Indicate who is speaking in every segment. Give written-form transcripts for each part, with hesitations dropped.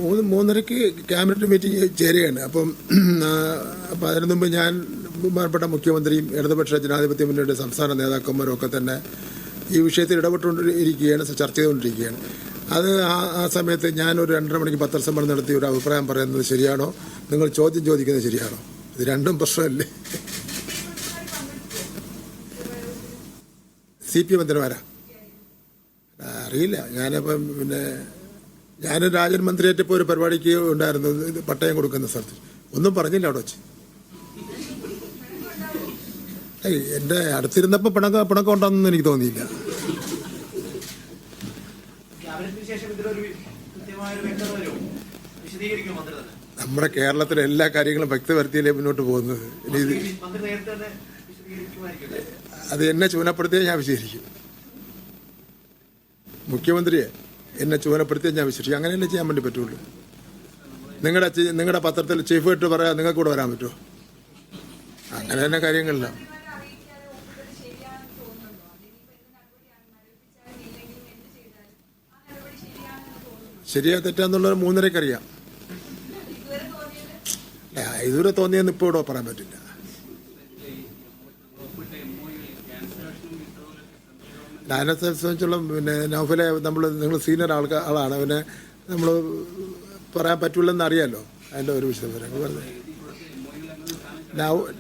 Speaker 1: 3:30 cabinet meeting ചേരുകയാണ്. അപ്പം അതിനു മുമ്പ് ഞാൻ ബഹുമാനപ്പെട്ട മുഖ്യമന്ത്രിയും ഇടതുപക്ഷ ജനാധിപത്യ മുന്നണിയുടെ സംസ്ഥാന നേതാക്കന്മാരും ഒക്കെ തന്നെ ഈ വിഷയത്തിൽ ഇടപെട്ടുകൊണ്ടിരിക്കുകയാണ്, ചർച്ച ചെയ്തുകൊണ്ടിരിക്കുകയാണ്. അത് ആ സമയത്ത് ഞാനൊരു 2:30 മണിക്ക് പത്രസമ്മേളനം നടത്തി ഒരു അഭിപ്രായം പറയുന്നത് ശരിയാണോ, നിങ്ങൾ ചോദ്യം ചോദിക്കുന്നത് ശരിയാണോ? ഇത് രണ്ടും പ്രശ്നമല്ലേ? CPM മന്ത്രിമാരാ അറിയില്ല. ഞാനിപ്പം ഞാൻ രാജൻ മന്ത്രിയായിട്ടിപ്പോൾ ഒരു പരിപാടിക്ക് ഉണ്ടായിരുന്നു, പട്ടയം കൊടുക്കുന്ന സ്ഥലത്ത് ഒന്നും പറഞ്ഞില്ല അവിടെ വെച്ച്. എൻ്റെ അടുത്തിരുന്നപ്പോൾ പിണക്കം ഉണ്ടെന്നൊന്നും എനിക്ക് തോന്നിയില്ല. നമ്മുടെ കേരളത്തിലെ എല്ലാ കാര്യങ്ങളും വ്യക്തവരുത്തിയില്ലേ മുന്നോട്ട് പോകുന്നത്. അത് എന്നെ ചുമതലപ്പെടുത്തിയാൽ ഞാൻ വിശദീകരിക്കും. മുഖ്യമന്ത്രിയെ എന്നെ ചുമതലപ്പെടുത്തിയാൽ ഞാൻ വിശ്വസിക്കും. അങ്ങനെയല്ലേ ചെയ്യാൻ വേണ്ടി പറ്റുള്ളൂ. നിങ്ങളുടെ പത്രത്തിൽ ചീഫ് ആയിട്ട് പറയാം, നിങ്ങൾക്ക് കൂടെ വരാൻ പറ്റുമോ? അങ്ങനെ തന്നെ കാര്യങ്ങളില്ല. ശരിയാ തെറ്റാന്നുള്ളത് 3:30 അറിയാം. ഇതുവരെ തോന്നിയെന്ന് ഇപ്പോൾ ഇവിടെ പറയാൻ പറ്റില്ല. അതിനെ സംബന്ധിച്ചുള്ള നൗഫലെ നിങ്ങൾ സീനിയർ ആളാണ്, നമ്മൾ പറയാൻ പറ്റില്ലെന്ന് അറിയാമല്ലോ. അതിൻ്റെ ഒരു വിശദവിവരങ്ങൾ പറഞ്ഞത്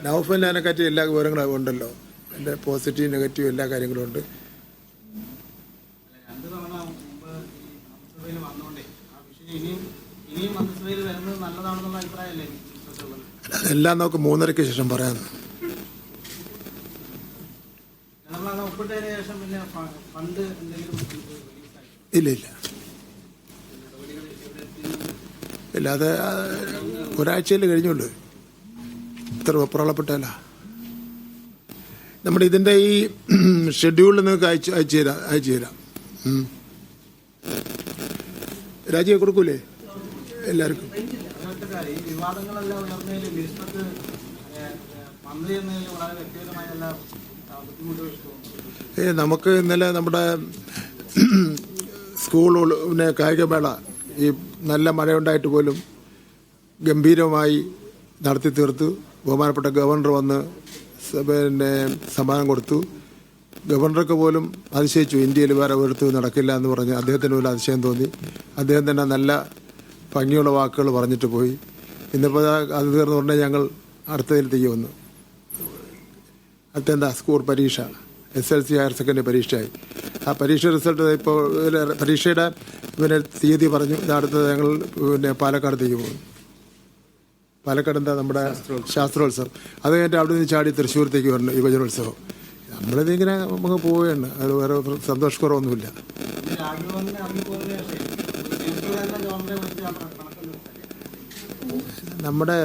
Speaker 1: നൗഫലിനെ അതിനെപ്പറ്റി എല്ലാ വിവരങ്ങളും ഉണ്ടല്ലോ. എൻ്റെ പോസിറ്റീവ് നെഗറ്റീവ് എല്ലാ കാര്യങ്ങളും ഉണ്ട്. അതെല്ലാം നമുക്ക് 3:30 ശേഷം പറയാമെന്ന്. ഇല്ല അത് ഒരാഴ്ചയിൽ കഴിഞ്ഞുള്ളൂ. ഇത്ര വെപ്രാളപ്പെട്ടല്ല. നമ്മുടെ ഇതിൻ്റെ ഈ ഷെഡ്യൂളിൽ നിങ്ങൾക്ക് അയച്ചു തരാം. രാജിയെ കൊടുക്കൂലേ എല്ലാവർക്കും? നമുക്ക് ഇന്നലെ നമ്മുടെ സ്കൂൾ കായികമേള ഈ നല്ല മഴയുണ്ടായിട്ട് പോലും ഗംഭീരമായി നടത്തി തീർത്തു. ബഹുമാനപ്പെട്ട ഗവർണർ വന്ന് സമ്മാനം കൊടുത്തു. ഗവർണർക്ക് പോലും അതിശയിച്ചു, ഇന്ത്യയിൽ വേറെ ഒരിടത്ത് നടക്കില്ല എന്ന് പറഞ്ഞ് അദ്ദേഹത്തിന് പോലും അതിശയം തോന്നി. അദ്ദേഹം തന്നെ നല്ല ഭംഗിയുള്ള വാക്കുകൾ പറഞ്ഞിട്ട് പോയി. ഇന്നിപ്പോൾ അത് തീർന്നു ഉടനെ ഞങ്ങൾ അടുത്തതിലേക്ക് വന്നു. അടുത്തെന്താ സ്കൂൾ പരീക്ഷ, SLC ഹയർ സെക്കൻഡറി പരീക്ഷയായി. ആ പരീക്ഷ റിസൾട്ട് ഇപ്പോൾ പരീക്ഷയുടെ തീയതി പറഞ്ഞു. അടുത്തത് ഞങ്ങൾ പാലക്കാടത്തേക്ക് പോകും. പാലക്കാട് എന്താ നമ്മുടെ ശാസ്ത്രോത്സവം. അത് കഴിഞ്ഞിട്ട് അവിടെ നിന്ന് ചാടി തൃശ്ശൂരത്തേക്ക് വരണം യുവജനോത്സവം. നമ്മളിതിങ്ങനെ നമുക്ക് പോവുകയാണ്. അത് വേറെ സന്തോഷക്കുറവൊന്നുമില്ല. നമ്മുടെ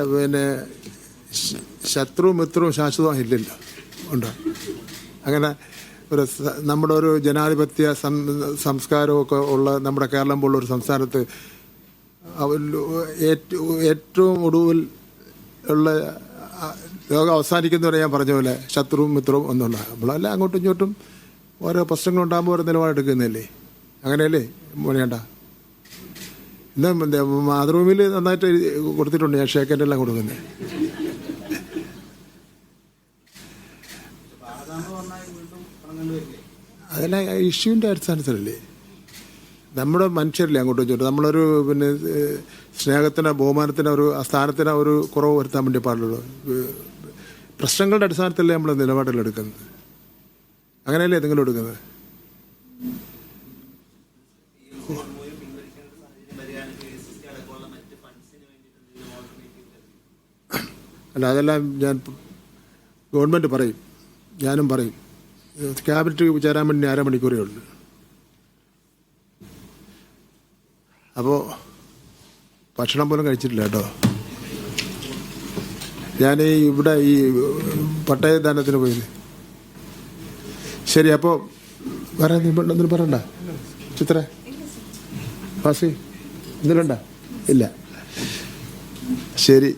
Speaker 1: ശത്രു മിത്രവും ശാശ്വതവും ഇല്ലല്ലോ, ഉണ്ടോ? അങ്ങനെ നമ്മുടെ ഒരു ജനാധിപത്യ സംസ്കാരമൊക്കെ ഉള്ള നമ്മുടെ കേരളം പോലുള്ള ഒരു സംസ്ഥാനത്ത് ഏറ്റവും ഒടുവിൽ ഉള്ള ലോകം അവസാനിക്കുന്നവരെ ഞാൻ പറഞ്ഞ പോലെ ശത്രുവും മിത്രവും ഒന്നുമില്ല. നമ്മളെല്ലാം അങ്ങോട്ടും ഇങ്ങോട്ടും ഓരോ പ്രശ്നങ്ങളുണ്ടാകുമ്പോൾ ഓരോ നിലപാടെടുക്കുന്നതല്ലേ? അങ്ങനെയല്ലേ വേണ്ട? ഇന്ന് മാതൃഭൂമിയിൽ നന്നായിട്ട് കൊടുത്തിട്ടുണ്ട്, ഞാൻ ഷേക്കൻ്റെ എല്ലാം കൊടുക്കുന്നത്. അതെല്ലാം ഇഷ്യൂവിൻ്റെ അടിസ്ഥാനത്തിലല്ലേ? നമ്മുടെ മനുഷ്യരില്ലേ അങ്ങോട്ടും ഇങ്ങോട്ടും. നമ്മളൊരു സ്നേഹത്തിന് ബഹുമാനത്തിന് ഒരു സ്ഥാനത്തിന് ഒരു കുറവ് വരുത്താൻ വേണ്ടി പാടുള്ളൂ. പ്രശ്നങ്ങളുടെ അടിസ്ഥാനത്തിലല്ലേ നമ്മൾ നിലപാടുകളെടുക്കുന്നത്. അങ്ങനെയല്ലേ നിങ്ങൾ എടുക്കുന്നത്? അല്ല, അതെല്ലാം ഞാൻ ഗവൺമെൻറ് പറയും, ഞാനും പറയും. ക്യാബിനറ്റ് ചേരാൻ വേണ്ടി 1/2 മണിക്കൂറേ ഉള്ളൂ. അപ്പോൾ ഭക്ഷണം പോലും കഴിച്ചിട്ടില്ല കേട്ടോ. ഞാൻ ഇവിടെ ഈ പട്ടയദാനത്തിന് പോയത്. ശരി, അപ്പോൾ വേറെ എന്തെങ്കിലും പറയണ്ട? ചിത്ര ഫാസി എന്തെങ്കിലും ഉണ്ടോ? ഇല്ല. ശരി.